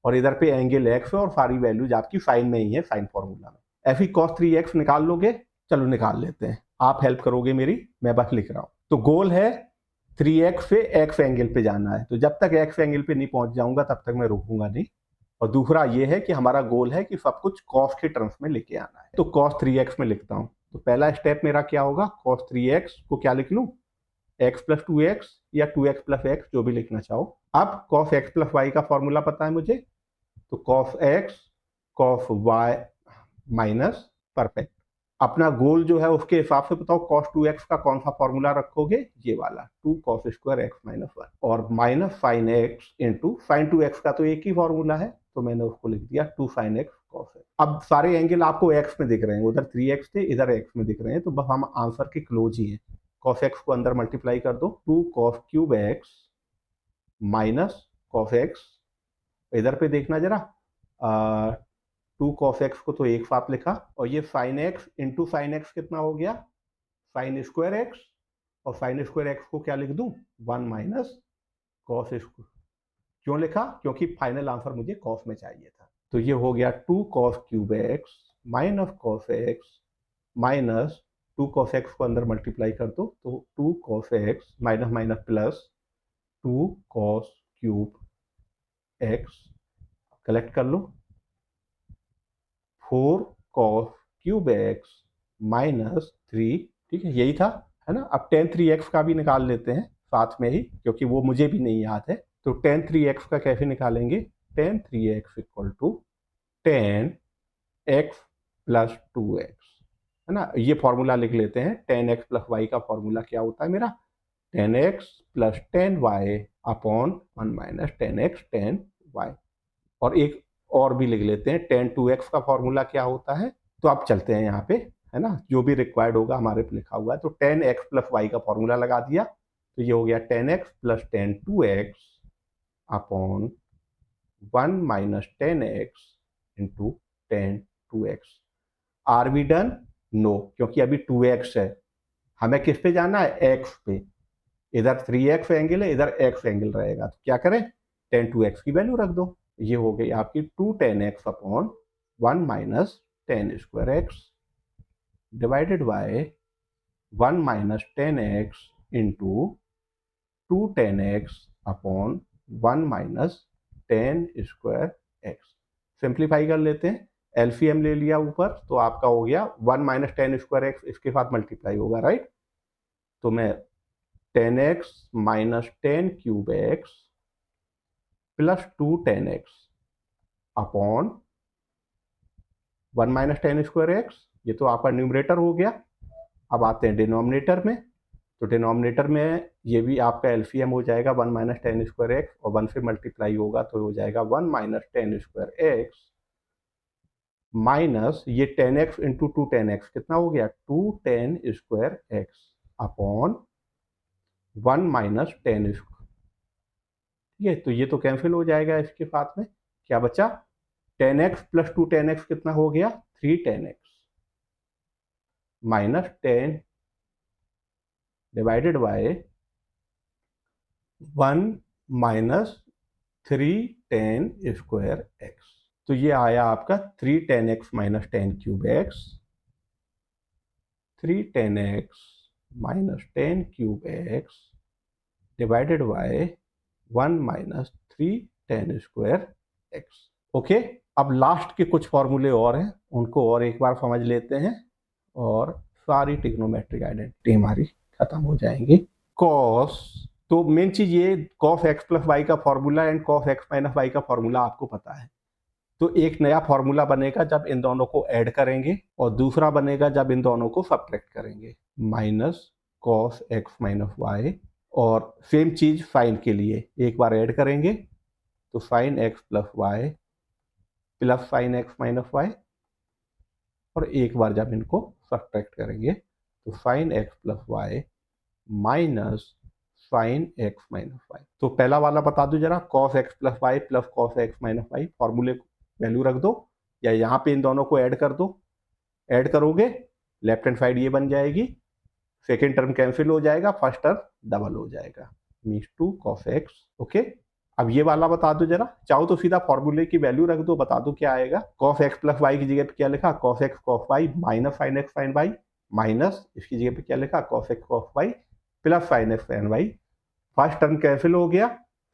और इधर पे एंगल x है और सारी वैल्यूज आपकी साइन में ही है, साइन फॉर्मूला में। एफ कॉस 3x निकाल लोगे, चलो निकाल लेते हैं, आप हेल्प करोगे मेरी, मैं बस लिख रहा हूं। तो गोल है 3x से x एंगल पे जाना है, तो जब तक x एंगल पे नहीं पहुंच जाऊंगा तब तक मैं रुकूंगा नहीं। और दूसरा ये है कि हमारा गोल है कि सब कुछ कॉस के टर्म्स में लेके आना है, तो कॉस 3x में लिखता हूं। तो पहला स्टेप मेरा क्या होगा, कॉस 3x को क्या लिख लूं, x प्लस 2x या 2x प्लस x, जो भी लिखना चाहो। अब कॉस x प्लस y का फॉर्मूला पता है मुझे, तो cos x cos y minus, perfect. अपना गोल जो है उसके हिसाब से बताओ कॉस 2x का कौन सा फॉर्मूला रखोगे, ये वाला 2 कॉस स्क्वायर x माइनस 1, और minus sine x into sine 2x का तो एक ही फॉर्मूला है, तो मैंने उसको लिख दिया 2 साइन x कॉस x। अब सारे एंगल आपको x में दिख रहे हैं, उधर 3x थे इधर x में दिख रहे हैं, तो बस हम आंसर के क्लोज ही हैं। कॉस x को अंदर मल्टीप्लाई कर दो, 2 cos cube x minus cos x, इधर पे देखना जरा, 2 कॉस एक्स को तो एक साथ लिखा, और ये sine x into sine x कितना हो गया, साइन स्क्वायर एक्स, और साइन स्क्वायर एक्स को क्या लिख दूं, 1 माइनस कॉस स्क्वायर। क्यों लिखा, क्योंकि फाइनल आंसर मुझे कॉस में चाहिए था। तो ये हो गया 2 cos cube x minus cos x minus 2 cos x को अंदर मल्टीप्लाई कर दो, तो 2 cos x minus minus plus 2 cos cube x, collect कर लो, 4 कॉस क्यूब एक्स माइनस 3, ठीक है यही था, है ना। अब tan 3x का भी निकाल लेते हैं साथ में ही, क्योंकि वो मुझे भी नहीं याद है। तो tan 3x का कैसे निकालेंगे, tan 3x equal to tan x plus 2x, है ना। ये फॉर्मूला लिख लेते हैं, tan x प्लस y का फॉर्मूला क्या होता है मेरा, tan x plus tan y upon 1 minus tan x tan y। और एक और भी लिख लेते हैं, tan 2x का फॉर्मूला क्या होता है। तो आप चलते हैं यहाँ पे, है ना, जो भी रिक्वायर्ड होगा हमारे पे लिखा हुआ है। तो tan x प्लस y का फॉर्मूला लगा दिया, तो ये हो गया tan x plus tan 2x upon 1 minus tan x into tan 2x। Are we done, no, क्योंकि अभी 2x है, हमें किस पे जाना है, x पे। इधर 3x एंगल है, इधर x एंगल रहेगा, तो क्या करें, tan 2x की वैल्यू रख दो। ये हो गई आपकी 2 tan x upon 1 minus tan square x divided by 1 minus tan x into 2 tan x upon 1 minus tan square x. Simplify कर लेते हैं, एलसीएम ले लिया ऊपर, तो आपका हो गया 1 माइनस tan स्क्वायर एक्स, इसके साथ मल्टीप्लाई होगा, राइट। तो मैं tan x minus tan cube x plus 2 tan x upon 1 minus tan square x, ये तो आपका न्यूमरेटर हो गया। अब आते हैं डिनोमिनेटर में, तो डिनोमिनेटर में ये भी आपका एलसीएम हो जाएगा 1 माइनस tan स्क्वायर एक्स, और 1 से मल्टीप्लाई होगा तो हो जाएगा 1 minus tan square x minus ये tan x into 2 tan x कितना हो गया, 2 tan square x upon 1 minus tan square. ठीक है, तो ये तो कैंसिल हो जाएगा, इसके साथ में क्या बचा, tan x plus 2 tan x कितना हो गया, 3 tan x minus 10 divided by 1 minus 3 tan square x. तो ये आया आपका 3 tan x minus tan cube x, 3 tan x minus tan cube x divided by 1 minus 3 tan square x. Okay, अब last के कुछ फॉर्मूले और हैं, उनको और एक बार समझ लेते हैं, और सारी ट्रिग्नोमेट्रिक आइडेंटिटी हमारी खत्म हो जाएंगी। कॉस, तो मेन चीज ये कॉस एक्स प्लस वाई का formula and cos x minus y का फॉर्मूला आपको पता है। तो एक नया फॉर्मूला बनेगा जब इन दोनों को ऐड करेंगे, और दूसरा बनेगा जब इन दोनों को सब्ट्रैक्ट करेंगे, minus cos x minus y. और सेम चीज साइन के लिए, एक बार ऐड करेंगे तो sine x plus y plus sine x minus y, और एक बार जब इनको सब्ट्रैक्ट करेंगे तो sine x plus y minus sine x minus y. तो पहला वाला बता दो जरा, cos x plus y plus cos x minus y, फॉर्मूले वैल्यू रख दो या यहाँ पे इन दोनों को ऐड कर दो। ऐड करोगे लेफ्ट हैंड साइड ये बन जाएगी, सेकेंड टर्म कैंसिल हो जाएगा, फर्स्ट टर्म डबल हो जाएगा, मीन्स 2 cos x। ओके, अब ये वाला बता दो जरा, चाहो तो सीधा फॉर्मूले की वैल्यू रख दो, बता दो क्या आएगा। cos x प्लस वाई की जगह पे क्या लिखा, cos x cos y minus sine x sine y, minus इसकी जगह पे क्या लिखा, cos x cos y plus sine x sine y. First term cancel हो गया,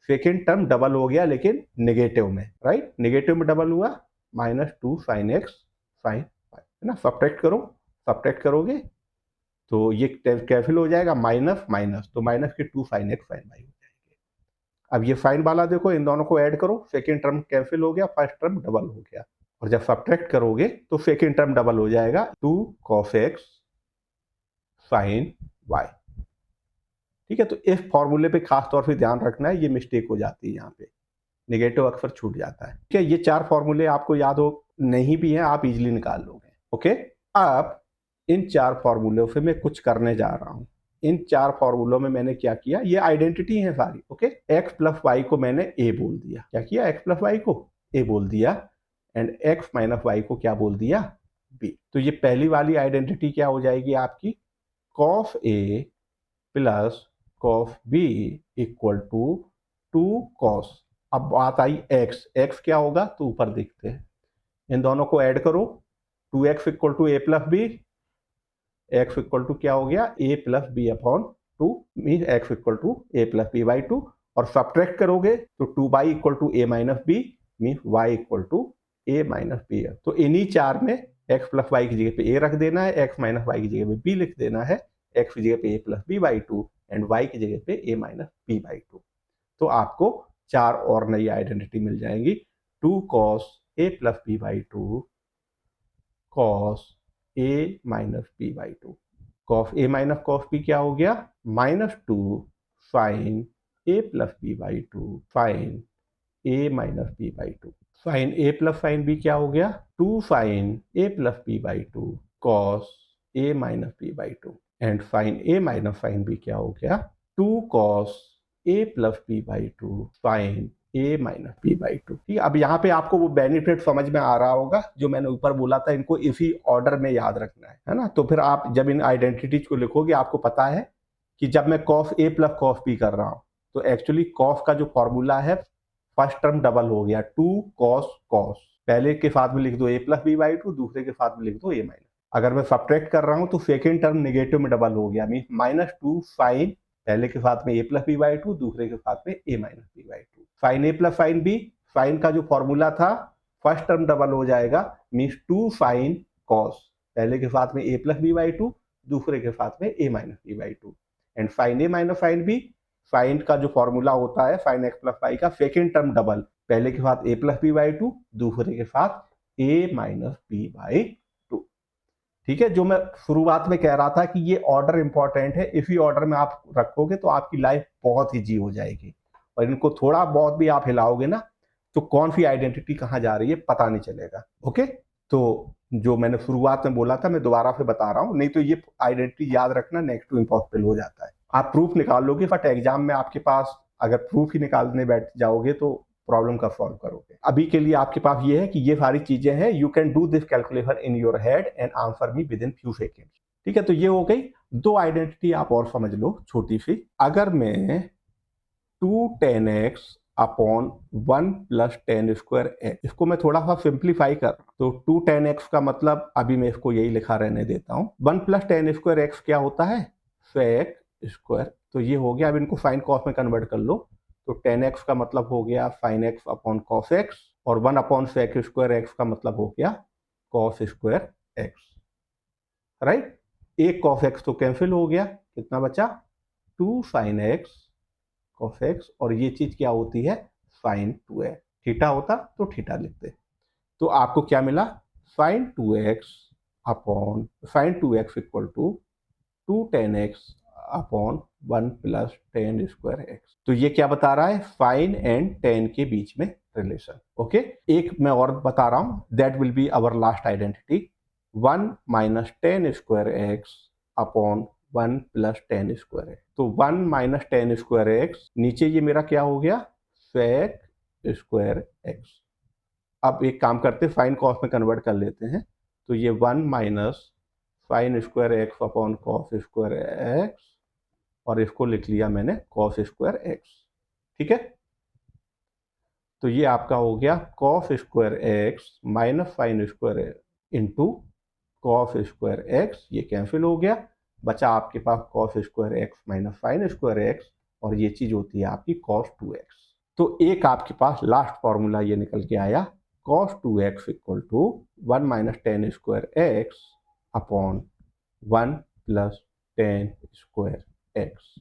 सेकेंड टर्म डबल हो गया लेकिन नेगेटिव में, राइट, नेगेटिव में डबल हुआ, minus 2 sine x sine y, है ना। सब्ट्रैक्ट करो, सब्ट्रैक्ट करोगे तो ये कैंसिल हो जाएगा, माइनस माइनस, तो माइनस के 2 साइन एक्स साइन वाई हो जाएंगे। अब ये साइन वाला देखो, इन दोनों को ऐड करो, सेकेंड टर्म कैंसिल हो गया, फर्स्ट टर्म डबल हो गया, और जब सब्ट्रैक्ट करोगे तो सेकेंड टर्म डबल हो जाएगा, 2 cos x साइन वाई। ठीक है, तो इस फॉर्मूले पे खास तौर पे ध्यान रखना है, ये मिस्टेक हो जाती है, यहाँ पे नेगेटिव अक्सर छूट जाता है। ठीक है, ये 4 फॉर्मूले आपको याद हो नहीं भी हैं, आप इजीली निकाल लोगे। ओके, अब इन 4 फॉर्मूलों से मैं कुछ करने जा रहा हूं। इन 4 फॉर्मूलों में मैंने क्या किया, ये आइडेंटिटी है सारी। ओके, x प्लस वाई को मैंने a बोल दिया, क्या किया, x प्लस वाई को a बोल दिया, एंड x माइनस वाई को क्या बोल दिया, b। तो ये पहली वाली आइडेंटिटी क्या हो जाएगी आपकी, cos a plus cos b equal to 2 cos। अब बात आई x क्या होगा, तो ऊपर देखते हैं, इन दोनों को ऐड करो, 2x equal to a plus b, x equal to क्या हो गया, a plus b upon 2, mean x equal to a plus b by 2, और सब्ट्रैक्ट करोगे तो 2 by equal to a minus b, mean y equal to a minus b है। तो इन्हीं 4 में x प्लस वाई की जगह पे a रख देना है, x माइनस वाई की जगह पे b लिख देना है, x की जगह पे a plus b by 2 and y की जगह पे a माइनस बी बाई 2। तो आपको 4 और नई आइडेंटिटी मिल जाएंगी, 2 cos a plus b by 2 cos a minus b by 2, cos a minus cos b क्या हो गया, minus 2 sine a plus b by 2 sine a minus b by 2, sine a plus sine b क्या हो गया, 2 sine a plus b by 2 cos a minus b by 2, and sine a minus sine b क्या हो गया, 2 cos a plus b by 2 sine a minus b by 2। ठीक है, अब यहाँ पे आपको वो बेनिफिट समझ में आ रहा होगा जो मैंने ऊपर बोला था, इनको इसी ऑर्डर में याद रखना है ना। तो फिर आप जब इन आइडेंटिटीज को लिखोगे, आपको पता है कि जब मैं cos a plus cos b कर रहा हूँ तो एक्चुअली cos का जो फॉर्मूला है, फर्स्ट टर्म डबल हो गया, 2 cos cos, पहले के साथ में लिख दो a प्लस बी बाई 2, दूसरे के साथ में लिख दो a माइनस। अगर मैं सब्ट्रैक्ट कर रहा हूँ तो सेकेंड टर्म नेगेटिव में डबल हो गया, मीन माइनस 2 साइन, पहले के साथ में a प्लस बी बाई 2, दूसरे के साथ में a minus b by 2, sine a plus sine b, sine का जो फॉर्मूला था फर्स्ट टर्म डबल हो जाएगा, मीन्स 2 साइन कॉस, पहले के साथ में a प्लस बी बाई 2, दूसरे के साथ में a minus b by 2, and sine a minus sine b, sine का जो फॉर्मूला होता है साइन x प्लस वाई का, सेकेंड टर्म डबल, पहले के साथ a प्लस बी बाई 2, दूसरे के साथ a माइनस बी बाई 2। ठीक है, जो मैं शुरुआत में कह रहा था कि ये ऑर्डर इंपॉर्टेंट है, इसी ऑर्डर में आप रखोगे तो आपकी लाइफ बहुत ईजी हो जाएगी, और इनको थोड़ा बहुत भी आप हिलाओगे ना तो कौन सी आइडेंटिटी कहाँ जा रही है पता नहीं चलेगा। ओके, तो जो मैंने शुरुआत में बोला था मैं दोबारा से बता रहा हूँ, नहीं तो ये आइडेंटिटी याद रखना नेक्स्ट टू इम्पॉसिबल हो जाता है। आप प्रूफ निकाल लोगे, बट एग्जाम में आपके पास अगर प्रूफ ही निकालने बैठ जाओगे तो प्रॉब्लम का सॉल्व करोगे। अभी के लिए आपके पास ये है कि ये सारी चीजें हैं, you can do this calculation in your head and answer me with in few seconds. ठीक है, तो ये हो गई 2 आइडेंटिटी, आप और समझ लो छोटी सी। अगर मैं 2 10x upon 1 plus 10 square x, इसको मैं थोड़ा सा सिंप्लीफाई कर, तो 2 10x का मतलब अभी मैं इसको यही लिखा रहने देता हूँ, 1 प्लस 10 स्क्वायर एक्स क्या होता है, सेक स्क्वायर, तो ये हो गया। अब इनको साइन कॉस में कन्वर्ट कर लो, तो 10x का मतलब हो गया sine x upon cos x, और 1 अपॉन सेक स्क्वायर एक्स का मतलब हो गया कॉस स्क्वायर एक्स, राइट। एक कॉस एक्स तो कैंसिल हो गया, कितना बचा, 2 साइन एक्स कॉस एक्स, और ये चीज क्या होती है, साइन 2x, थीटा होता तो थीटा लिखते, तो आपको क्या मिला, sine 2x upon sine 2x equal to 2 10x upon 1 plus 10 square x. तो ये क्या बता रहा है, साइन एंड टेन के बीच में रिलेशन। ओके, एक मैं और बता रहा हूं, that will be our last identity, 1 minus ten square x upon 1 plus ten square x. तो 1 माइनस टेन स्क्वायर एक्स, नीचे ये मेरा क्या हो गया, सेक स्क्वायर एक्स। अब एक काम करते फाइन कॉस में कन्वर्ट कर लेते हैं। तो ये 1 minus sine square x upon cos square x, और इसको लिख लिया मैंने कॉस स्क्वायर एक्स। ठीक है, तो ये आपका हो गया cos square x minus sine square into cos square x, ये कैंसिल हो गया, बचा आपके पास cos square x minus sine square x, और ये चीज होती है आपकी कॉस 2x। तो एक आपके पास लास्ट फॉर्मूला ये निकल के आया, cos 2x equal to 1 minus ten square x upon 1 plus ten square x,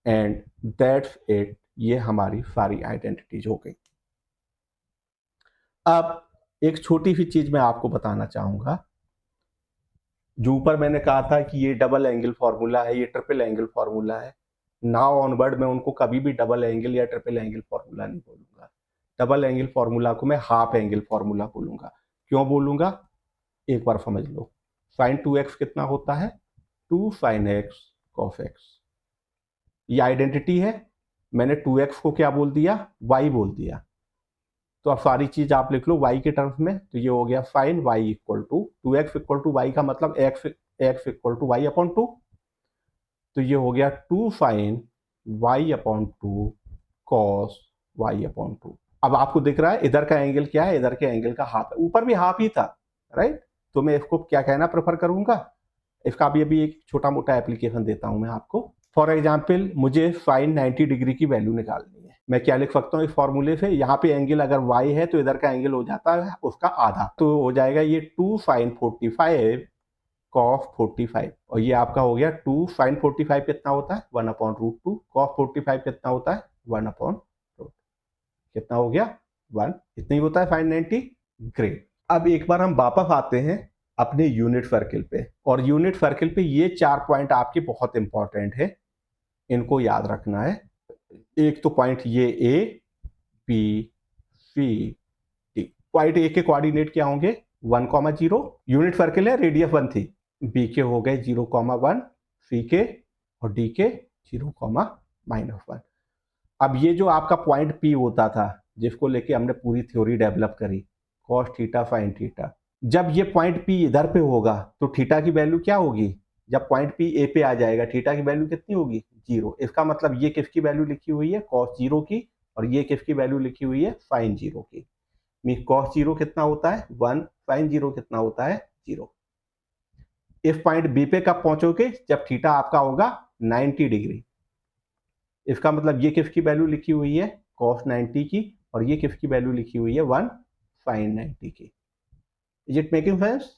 and that's it. ये हमारी सारी आइडेंटिटीज हो गई। अब एक छोटी सी चीज मैं आपको बताना चाहूंगा, जो ऊपर मैंने कहा था कि ये डबल एंगल फॉर्मूला है, ये ट्रिपल एंगल फॉर्मूला है, नाउ ऑनवर्ड मैं उनको कभी भी डबल एंगल या ट्रिपल एंगल फॉर्मूला नहीं बोलूंगा। डबल एंगल फॉर्मूला को मैं हाफ एंगल फॉर्मूला बोलूंगा। क्यों बोलूंगा, एक बार समझ लो। साइन 2x कितना होता है, 2 साइन एक्स कॉस एक्स। ये आइडेंटिटी है, मैंने 2x को क्या बोल दिया, y बोल दिया। तो अब सारी चीज आप लिख लो y के टर्म्स में। तो ये हो गया sine y equal to 2x equal to y का मतलब x equal to y upon 2। तो ये हो गया 2 sine y upon 2 cos y upon 2। अब आपको दिख रहा है इधर का एंगल क्या है, इधर के एंगल का हाफ है, ऊपर भी हाफ ही था, राइट। तो मैं इसको क्या कहना प्रेफर करूंगा, इसका अभी एक छोटा मोटा एप्लीकेशन देता हूं मैं आपको। फॉर एग्जाम्पल मुझे साइन 90 डिग्री की वैल्यू निकालनी है। मैं क्या लिख सकता हूँ इस फॉर्मूले से, यहाँ पे एंगल अगर y है तो इधर का एंगल हो जाता है उसका आधा, तो हो जाएगा ये 2 साइन 45 कॉस 45, और ये आपका हो गया 2 साइन 45 कितना होता है 1 अपॉन रूट 2, कॉस 45 कितना होता है 1 अपॉन रूट, कितना हो गया 1, इतना ही होता है साइन 90। ग्रेट। अब एक बार हम वापस आते हैं अपने यूनिट सर्किल पे, और यूनिट सर्किल पे ये 4 पॉइंट आपके बहुत इंपॉर्टेंट है, इनको याद रखना है। एक तो पॉइंट ये A B C D. Point A के कोऑर्डिनेट क्या होंगे 1,0, यूनिट सर्किल है, रेडियस 1 थी। बी के हो गए 0,1, सी के और डी के 0,-1। अब ये जो आपका पॉइंट पी होता था, जिसको लेके हमने पूरी थ्योरी डेवलप करी, कॉस थीटा साइन थीटा, जब ये पॉइंट पी इधर पे होगा तो थीटा की वैल्यू क्या होगी, जब पॉइंट पी ए पे आ जाएगा थीटा की वैल्यू कितनी होगी 0। इसका मतलब ये किसकी वैल्यू लिखी हुई है कॉस 0 की, और ये किसकी वैल्यू लिखी हुई है साइन 0 की। मीन कॉस 0 कितना होता है 1, साइन 0 कितना होता है 0। इस पॉइंट बी पे कब पहुंचोगे, जब थीटा आपका होगा 90 डिग्री। इसका मतलब ये किसकी वैल्यू लिखी हुई है cos 90 की, और ये किसकी वैल्यू लिखी हुई है 1 sin 90 की। Is it making sense.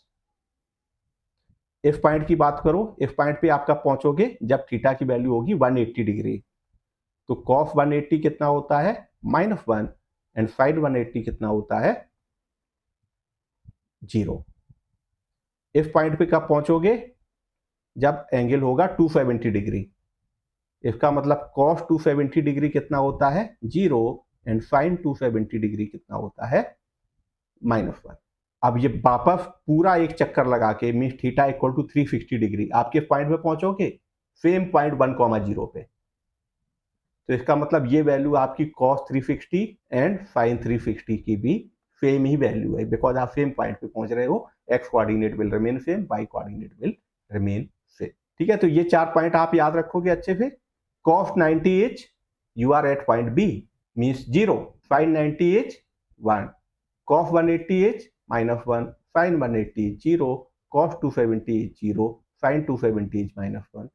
इस पॉइंट की बात करो, इस पॉइंट पे आप कब पहुंचोगे, जब थीटा की वैल्यू होगी 180 डिग्री। तो cos 180 कितना होता है -1, एंड sin 180 कितना होता है 0। इस पॉइंट पे कब पहुंचोगे, जब एंगल होगा 270 डिग्री। इसका मतलब cos 270 डिग्री कितना होता है 0, एंड sin 270 डिग्री कितना होता है -1। अब ये वापस पूरा एक चक्कर लगा के mean theta equal to 360 degree आपके पॉइंट पे पहुंचोगे, सेम पॉइंट 1,0 पे। तो इसका मतलब ये वैल्यू आपकी cos 360 एंड sin 360 की भी सेम ही वैल्यू है, बिकॉज आप सेम पॉइंट पे पहुंच रहे हो। x coordinate will remain same, y coordinate will remain same. ठीक है, तो ये 4 पॉइंट आप याद रखोगे अच्छे से। cos 90 is you are at point B means 0, sin 90 is 1, cos 180 is -1, sin 180 is 0, cos 270 is 0, sin 270 is -1,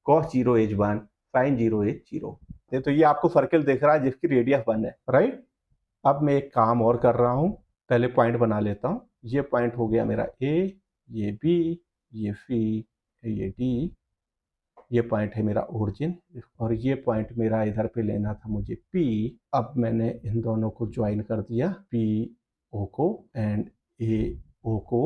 cos 0 is 1, sin 0 is 0। तो ये आपको सर्कल दिख रहा है जिसकी रेडियस 1 है, राइट। अब मैं एक काम और कर रहा हूं, पहले पॉइंट बना लेता हूं। ये पॉइंट हो गया मेरा ए, ये बी, ये सी, ये डी, ये पॉइंट है मेरा ओरिजिन, और ये पॉइंट मेरा इधर पे लेना था मुझे P। अब मैंने इन दोनों को ज्वाइन कर दिया, PO को एंड AO को,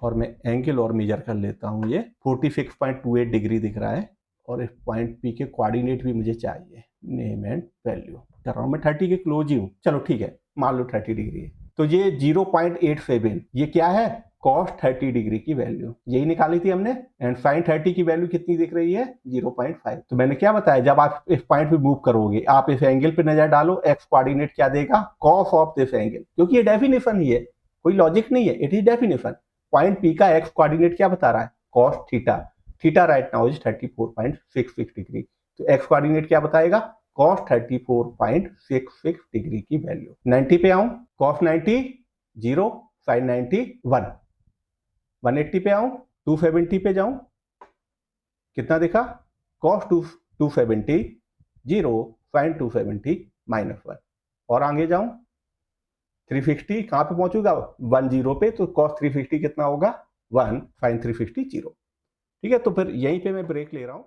और मैं एंगल और मेजर कर लेता हूँ। ये 46.28 डिग्री दिख रहा है, और इस पॉइंट P के कोऑर्डिनेट भी मुझे चाहिए, नेम एंड वैल्यू कर रहा हूँ मैं 30 के क्लोज ही हूँ। चलो ठीक है, मान लो 30 डिग्री है। तो ये 0.87, ये क्या है cos 30 डिग्री की वैल्यू यही निकाली थी हमने, एंड sin 30 की वैल्यू कितनी दिख रही है 0.5। तो मैंने क्या बताया, जब आप इस पॉइंट पे मूव करोगे आप इस एंगल पे नजर डालो, x कोऑर्डिनेट क्या देगा cos ऑफ दिस एंगल, क्योंकि ये डेफिनेशन ही है, कोई लॉजिक नहीं है, it is definition. Point P का x कोऑर्डिनेट क्या बता रहा है cos theta, theta right now is 34.66 degree, तो x कोऑर्डिनेट क्या बताएगा cos 34.66 डिग्री की वैल्यू। 90 पे आऊं, cos 90 0, sin 90 1, 180 पे आऊं, 270 पे जाऊं, कितना देखा cos 270 0, sin 270 -1, और आगे जाऊं 360 कहां पे पहुंचूगा 10 पे, तो cos 360 कितना होगा 1, sin 360 0। ठीक है, तो फिर यहीं पे मैं ब्रेक ले रहा हूं।